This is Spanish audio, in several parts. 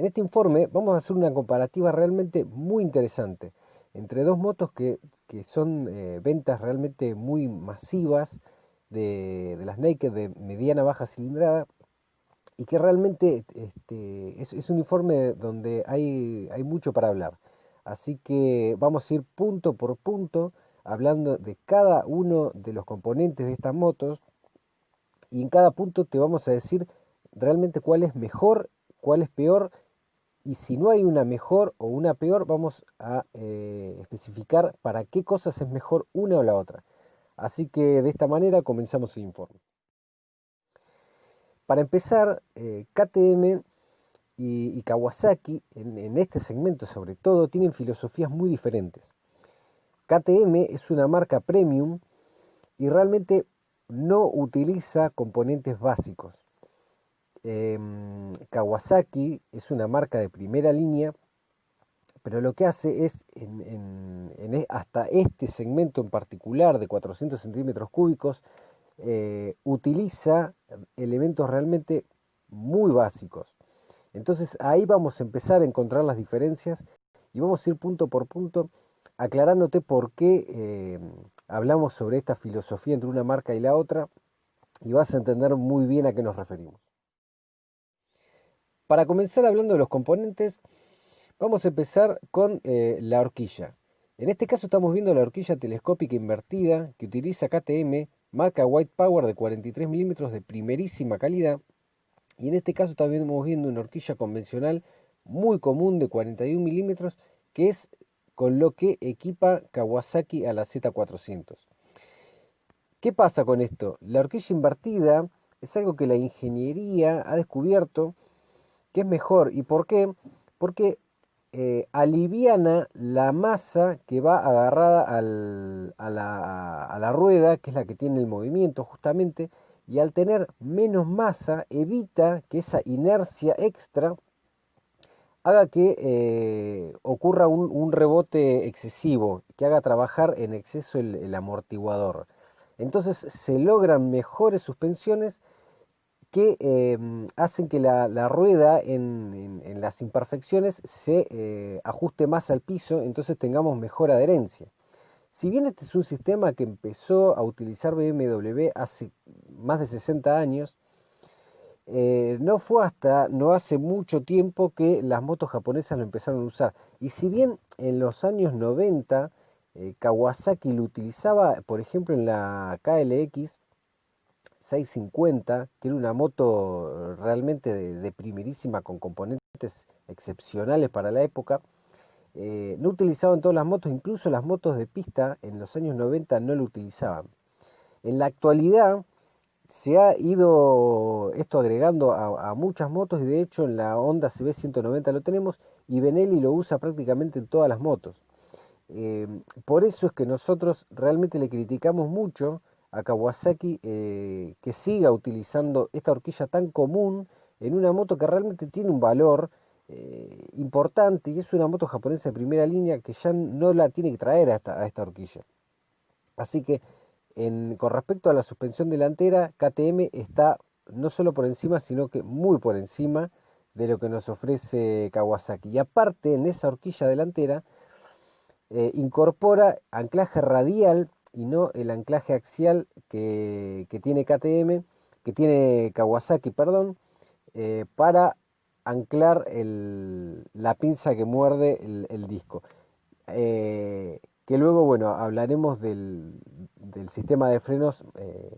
este informe vamos a hacer una comparativa realmente muy interesante entre dos motos que son ventas realmente muy masivas de las Naked de mediana baja cilindrada y que realmente es un informe donde hay mucho para hablar. Así que vamos a ir punto por punto hablando de cada uno de los componentes de estas motos y en cada punto te vamos a decir realmente cuál es mejor, cuál es peor y si no hay una mejor o una peor vamos a especificar para qué cosas es mejor una o la otra. Así que de esta manera comenzamos el informe. Para empezar, KTM y Kawasaki, en este segmento sobre todo, tienen filosofías muy diferentes. KTM es una marca premium y realmente no utiliza componentes básicos. Kawasaki es una marca de primera línea, pero lo que hace es, hasta este segmento en particular de 400 centímetros cúbicos, utiliza elementos realmente muy básicos. Entonces ahí vamos a empezar a encontrar las diferencias y vamos a ir punto por punto aclarándote por qué hablamos sobre esta filosofía entre una marca y la otra y vas a entender muy bien a qué nos referimos. Para comenzar hablando de los componentes, vamos a empezar con la horquilla. En este caso estamos viendo la horquilla telescópica invertida que utiliza KTM, marca White Power de 43 milímetros de primerísima calidad. Y en este caso estamos viendo una horquilla convencional muy común de 41 milímetros, que es con lo que equipa Kawasaki a la Z400. ¿Qué pasa con esto? La horquilla invertida es algo que la ingeniería ha descubierto que es mejor. ¿Y por qué? Porque aliviana la masa que va agarrada a la rueda, que es la que tiene el movimiento justamente, y al tener menos masa evita que esa inercia extra haga que ocurra un rebote excesivo, que haga trabajar en exceso el amortiguador. Entonces se logran mejores suspensiones que hacen que la rueda en las imperfecciones se ajuste más al piso, entonces tengamos mejor adherencia. Si bien este es un sistema que empezó a utilizar BMW hace más de 60 años, no fue hasta no hace mucho tiempo que las motos japonesas lo empezaron a usar. Y si bien en los años 90 Kawasaki lo utilizaba, por ejemplo, en la KLX 650, que era una moto realmente de primerísima con componentes excepcionales para la época, no utilizaban todas las motos, incluso las motos de pista en los años 90 no lo utilizaban. En la actualidad se ha ido esto agregando a muchas motos y de hecho en la Honda CB 190 lo tenemos y Benelli lo usa prácticamente en todas las motos. Por eso es que nosotros realmente le criticamos mucho a Kawasaki que siga utilizando esta horquilla tan común en una moto que realmente tiene un valor importante y es una moto japonesa de primera línea que ya no la tiene que traer a esta horquilla. Así que con respecto a la suspensión delantera, KTM está no solo por encima, sino que muy por encima de lo que nos ofrece Kawasaki. Y aparte, en esa horquilla delantera, incorpora anclaje radial y no el anclaje axial que tiene KTM, que tiene Kawasaki, perdón, para anclar la pinza que muerde el disco. Que luego, bueno, hablaremos del sistema de frenos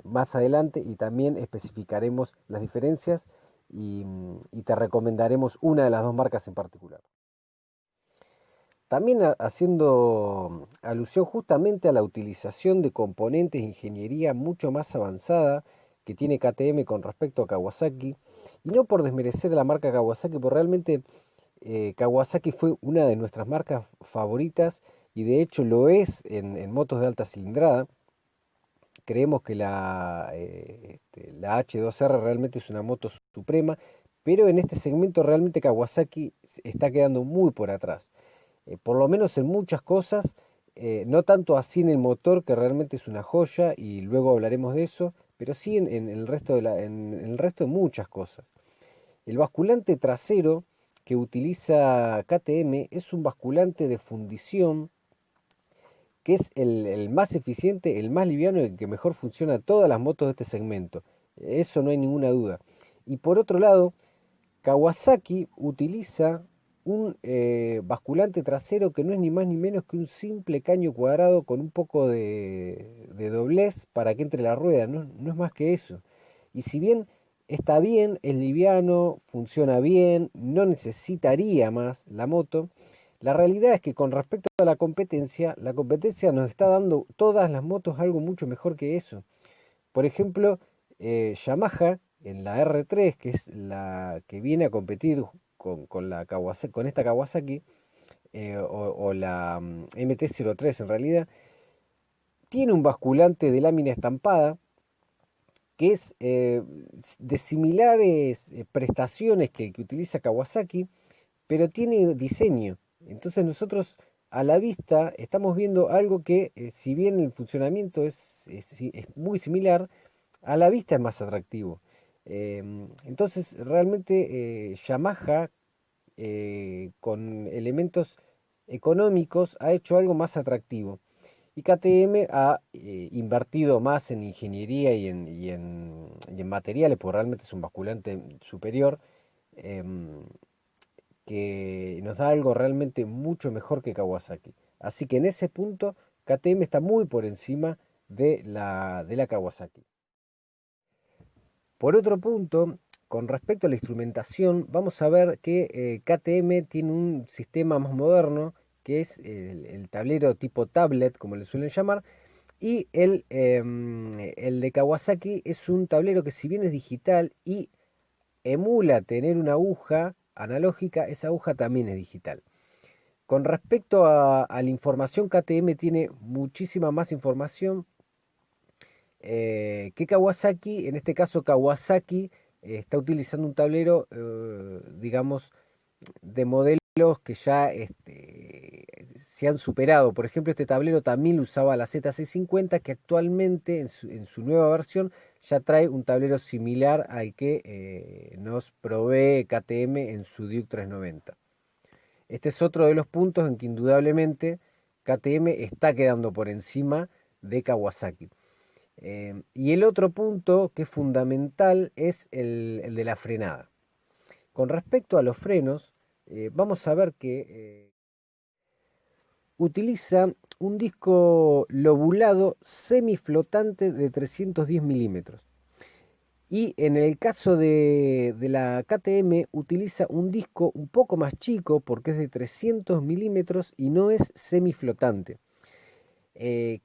más adelante y también especificaremos las diferencias y te recomendaremos una de las dos marcas en particular. También haciendo alusión justamente a la utilización de componentes de ingeniería mucho más avanzada que tiene KTM con respecto a Kawasaki, y no por desmerecer a la marca Kawasaki, porque realmente Kawasaki fue una de nuestras marcas favoritas y de hecho lo es en motos de alta cilindrada. Creemos que la H2R realmente es una moto suprema, pero en este segmento realmente Kawasaki está quedando muy por atrás. Por lo menos en muchas cosas, no tanto así en el motor, que realmente es una joya, y luego hablaremos de eso, pero sí en el resto de muchas cosas. El basculante trasero, que utiliza KTM es un basculante de fundición que es el más eficiente, el más liviano y el que mejor funciona en todas las motos de este segmento. Eso no hay ninguna duda. Y por otro lado, Kawasaki utiliza un basculante trasero que no es ni más ni menos que un simple caño cuadrado con un poco de doblez para que entre la rueda, no es más que eso. Y si bien está bien, es liviano, funciona bien, no necesitaría más la moto, la realidad es que con respecto a la competencia nos está dando todas las motos algo mucho mejor que eso. Por ejemplo, Yamaha en la R3, que es la que viene a competir con esta Kawasaki, o la MT-03 en realidad, tiene un basculante de lámina estampada que es de similares prestaciones que utiliza Kawasaki, pero tiene diseño. Entonces nosotros a la vista estamos viendo algo que, si bien el funcionamiento es muy similar, a la vista es más atractivo. Entonces realmente Yamaha con elementos económicos ha hecho algo más atractivo. Y KTM ha invertido más en ingeniería y en materiales, porque realmente es un basculante superior, em, que nos da algo realmente mucho mejor que Kawasaki. Así que en ese punto KTM está muy por encima de la Kawasaki. Por otro punto, con respecto a la instrumentación, vamos a ver que KTM tiene un sistema más moderno, que es el tablero tipo tablet, como le suelen llamar, y el de Kawasaki es un tablero que, si bien es digital y emula tener una aguja analógica, esa aguja también es digital. Con respecto a la información, KTM tiene muchísima más información que Kawasaki. En este caso, Kawasaki está utilizando un tablero, digamos, de modelos que ya se han superado. Por ejemplo, este tablero también lo usaba la Z650, que actualmente en su nueva versión ya trae un tablero similar al que nos provee KTM en su Duke 390. Este es otro de los puntos en que indudablemente KTM está quedando por encima de Kawasaki. Y el otro punto que es fundamental es el de la frenada. Con respecto a los frenos, vamos a ver que utiliza un disco lobulado semiflotante de 310 milímetros. Y en el caso de la KTM utiliza un disco un poco más chico porque es de 300 milímetros y no es semiflotante. Eh,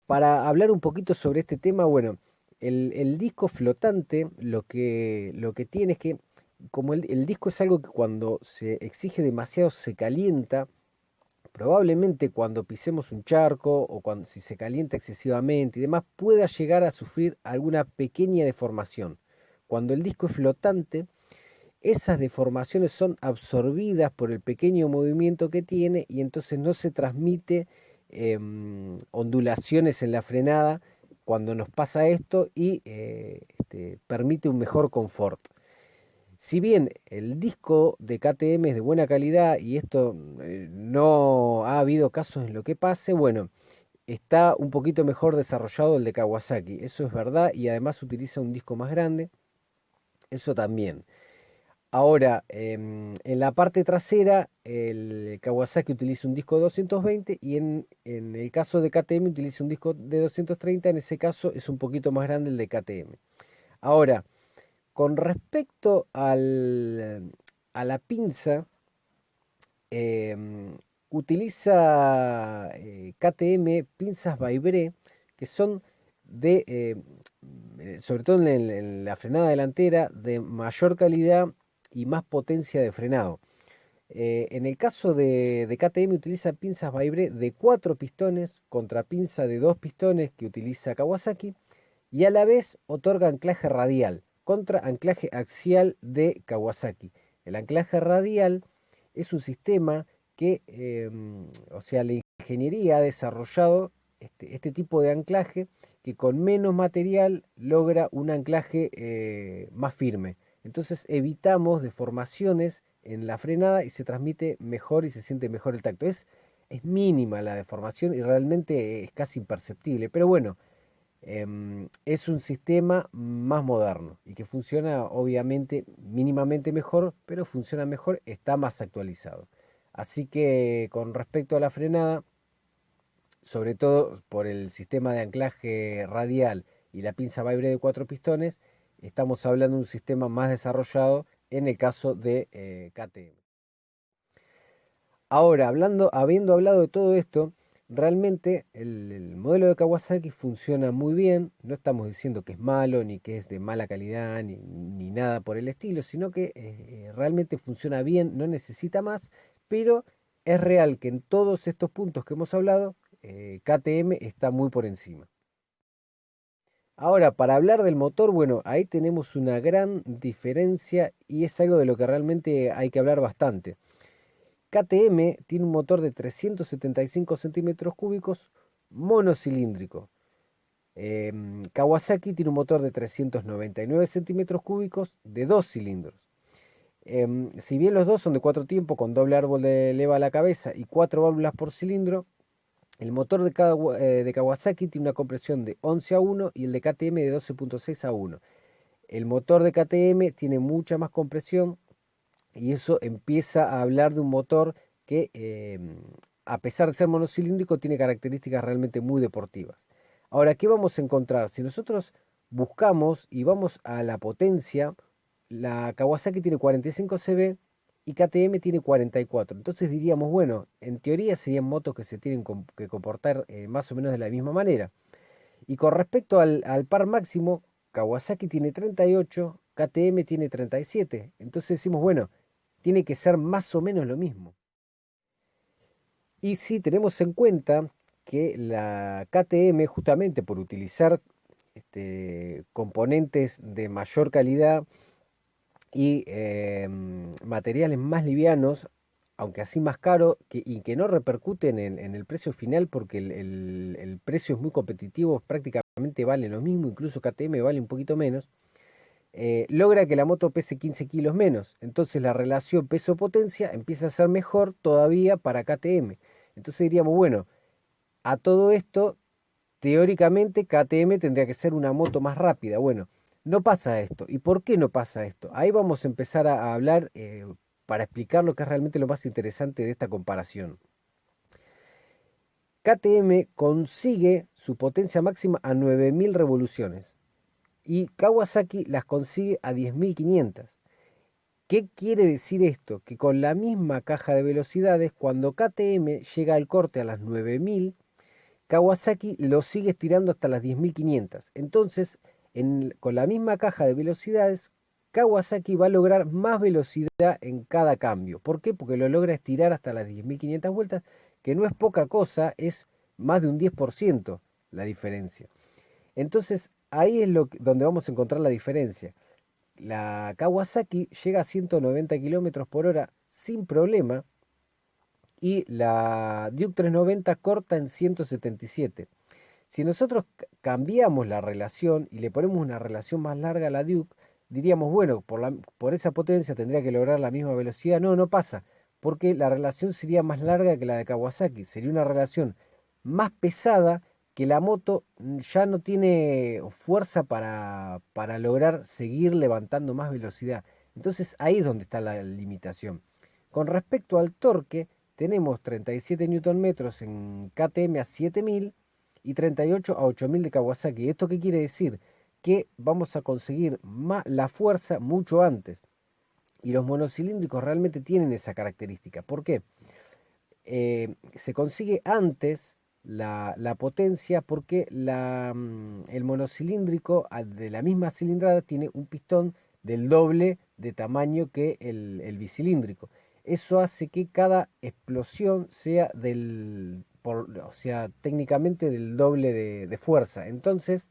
para hablar un poquito sobre este tema, bueno, el disco flotante lo que tiene es que, como el disco es algo que cuando se exige demasiado se calienta, probablemente cuando pisemos un charco o cuando si se calienta excesivamente y demás, pueda llegar a sufrir alguna pequeña deformación. Cuando el disco es flotante, esas deformaciones son absorbidas por el pequeño movimiento que tiene y entonces no se transmite ondulaciones en la frenada cuando nos pasa esto y permite un mejor confort. Si bien el disco de KTM es de buena calidad y esto no ha habido casos en lo que pase, bueno, está un poquito mejor desarrollado el de Kawasaki, eso es verdad, y además utiliza un disco más grande, eso también. Ahora, en la parte trasera, el Kawasaki utiliza un disco de 220 y en el caso de KTM utiliza un disco de 230, en ese caso es un poquito más grande el de KTM. Ahora, con respecto a la pinza, utiliza KTM pinzas Vaibre que son sobre todo en la frenada delantera, de mayor calidad y más potencia de frenado. En el caso de KTM utiliza pinzas Vaibre de 4 pistones contra pinza de 2 pistones que utiliza Kawasaki y a la vez otorga anclaje radial contra anclaje axial de Kawasaki. El anclaje radial es un sistema que, o sea, la ingeniería ha desarrollado este tipo de anclaje que con menos material logra un anclaje más firme. Entonces evitamos deformaciones en la frenada y se transmite mejor y se siente mejor el tacto. Es mínima la deformación y realmente es casi imperceptible, pero bueno, es un sistema más moderno y que funciona obviamente mínimamente mejor, pero funciona mejor, está más actualizado. Así que con respecto a la frenada, sobre todo por el sistema de anclaje radial y la pinza Vibray de 4 pistones, estamos hablando de un sistema más desarrollado en el caso de KTM. Ahora, habiendo hablado de todo esto, realmente el modelo de Kawasaki funciona muy bien. No estamos diciendo que es malo, ni que es de mala calidad, ni nada por el estilo, sino que realmente funciona bien, no necesita más, pero es real que en todos estos puntos que hemos hablado, KTM está muy por encima. Ahora, para hablar del motor, bueno, ahí tenemos una gran diferencia y es algo de lo que realmente hay que hablar bastante. KTM tiene un motor de 375 centímetros cúbicos monocilíndrico. Kawasaki tiene un motor de 399 centímetros cúbicos de 2 cilindros. Si bien los dos son de 4 tiempos con doble árbol de leva a la cabeza y 4 válvulas por cilindro, el motor de Kawasaki tiene una compresión de 11 a 1 y el de KTM de 12.6 a 1. El motor de KTM tiene mucha más compresión y eso empieza a hablar de un motor que, a pesar de ser monocilíndrico, tiene características realmente muy deportivas. Ahora, ¿qué vamos a encontrar? Si nosotros buscamos y vamos a la potencia, la Kawasaki tiene 45 cb y KTM tiene 44. Entonces diríamos, bueno, en teoría serían motos que se tienen que comportar más o menos de la misma manera. Y con respecto al par máximo, Kawasaki tiene 38, KTM tiene 37. Entonces decimos, bueno, tiene que ser más o menos lo mismo. Y si tenemos en cuenta que la KTM, justamente por utilizar componentes de mayor calidad y materiales más livianos, aunque así más caro, y que no repercuten en el precio final porque el precio es muy competitivo, prácticamente vale lo mismo, incluso KTM vale un poquito menos, logra que la moto pese 15 kilos menos. Entonces la relación peso-potencia empieza a ser mejor todavía para KTM. Entonces diríamos, bueno, a todo esto, teóricamente KTM tendría que ser una moto más rápida. Bueno, no pasa esto. ¿Y por qué no pasa esto? Ahí vamos a empezar a hablar para explicar lo que es realmente lo más interesante de esta comparación. KTM consigue su potencia máxima a 9000 revoluciones y Kawasaki las consigue a 10.500. ¿Qué quiere decir esto? Que con la misma caja de velocidades, cuando KTM llega al corte a las 9000, Kawasaki lo sigue estirando hasta las 10.500. Entonces, con la misma caja de velocidades, Kawasaki va a lograr más velocidad en cada cambio. ¿Por qué? Porque lo logra estirar hasta las 10.500 vueltas, que no es poca cosa, es más de un 10% la diferencia. Entonces, ahí es donde vamos a encontrar la diferencia. La Kawasaki llega a 190 km por hora sin problema y la Duke 390 corta en 177. Si nosotros cambiamos la relación y le ponemos una relación más larga a la Duke, diríamos, bueno, por esa potencia tendría que lograr la misma velocidad. No, no pasa, porque la relación sería más larga que la de Kawasaki. Sería una relación más pesada que la moto ya no tiene fuerza para lograr seguir levantando más velocidad. Entonces ahí es donde está la limitación. Con respecto al torque, tenemos 37 Nm en KTM a 7000 y 38 a 8000 de Kawasaki. ¿Esto qué quiere decir? Que vamos a conseguir la fuerza mucho antes. Y los monocilíndricos realmente tienen esa característica. ¿Por qué? Se consigue antes la potencia porque el monocilíndrico de la misma cilindrada tiene un pistón del doble de tamaño que el bicilíndrico. Eso hace que cada explosión sea o sea, técnicamente del doble de fuerza. Entonces,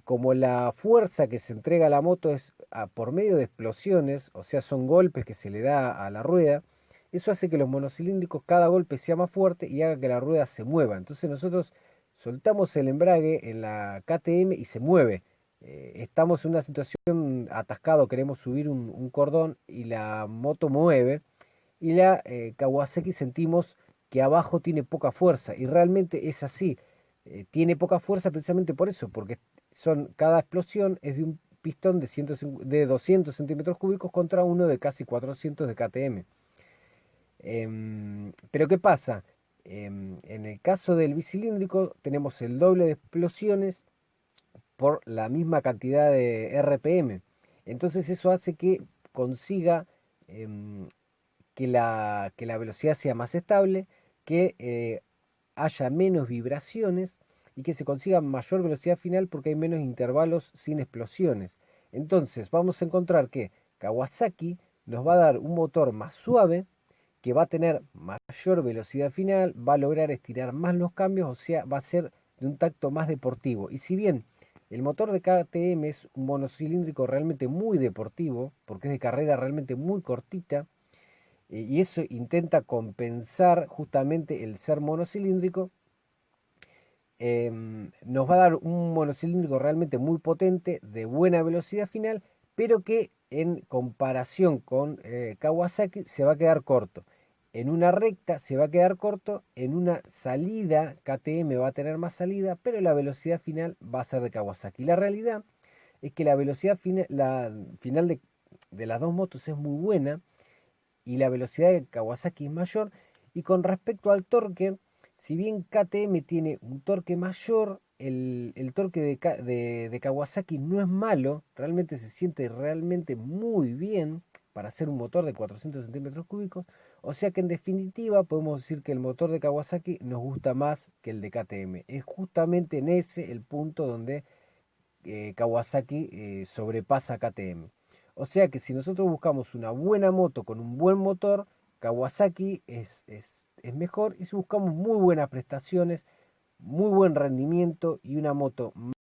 como la fuerza que se entrega a la moto es por medio de explosiones, o sea, son golpes que se le da a la rueda, eso hace que los monocilíndricos cada golpe sea más fuerte y haga que la rueda se mueva. Entonces nosotros soltamos el embrague en la KTM y se mueve. estamos en una situación atascado, queremos subir un cordón y la moto mueve y la Kawasaki sentimos que abajo tiene poca fuerza y realmente es así. Tiene poca fuerza precisamente por eso, porque cada explosión es de un pistón de 200 centímetros cúbicos contra uno de casi 400 de KTM. Pero ¿qué pasa? En el caso del bicilíndrico tenemos el doble de explosiones por la misma cantidad de RPM. Entonces eso hace que consiga que la velocidad sea más estable, que haya menos vibraciones y que se consiga mayor velocidad final porque hay menos intervalos sin explosiones. Entonces vamos a encontrar que Kawasaki nos va a dar un motor más suave, que va a tener mayor velocidad final, va a lograr estirar más los cambios, o sea, va a ser de un tacto más deportivo. Y si bien el motor de KTM es un monocilíndrico realmente muy deportivo, porque es de carrera realmente muy cortita, y eso intenta compensar justamente el ser monocilíndrico, nos va a dar un monocilíndrico realmente muy potente, de buena velocidad final, pero que en comparación con Kawasaki se va a quedar corto. En una recta se va a quedar corto, en una salida KTM va a tener más salida, pero la velocidad final va a ser de Kawasaki. La realidad es que la velocidad final de las dos motos es muy buena y la velocidad de Kawasaki es mayor. Y con respecto al torque, si bien KTM tiene un torque mayor, el torque de Kawasaki no es malo, realmente se siente realmente muy bien para hacer un motor de 400 centímetros cúbicos. O sea que en definitiva podemos decir que el motor de Kawasaki nos gusta más que el de KTM. Es justamente en ese el punto donde Kawasaki sobrepasa a KTM. O sea que si nosotros buscamos una buena moto con un buen motor, Kawasaki es mejor. Y si buscamos muy buenas prestaciones, muy buen rendimiento y una moto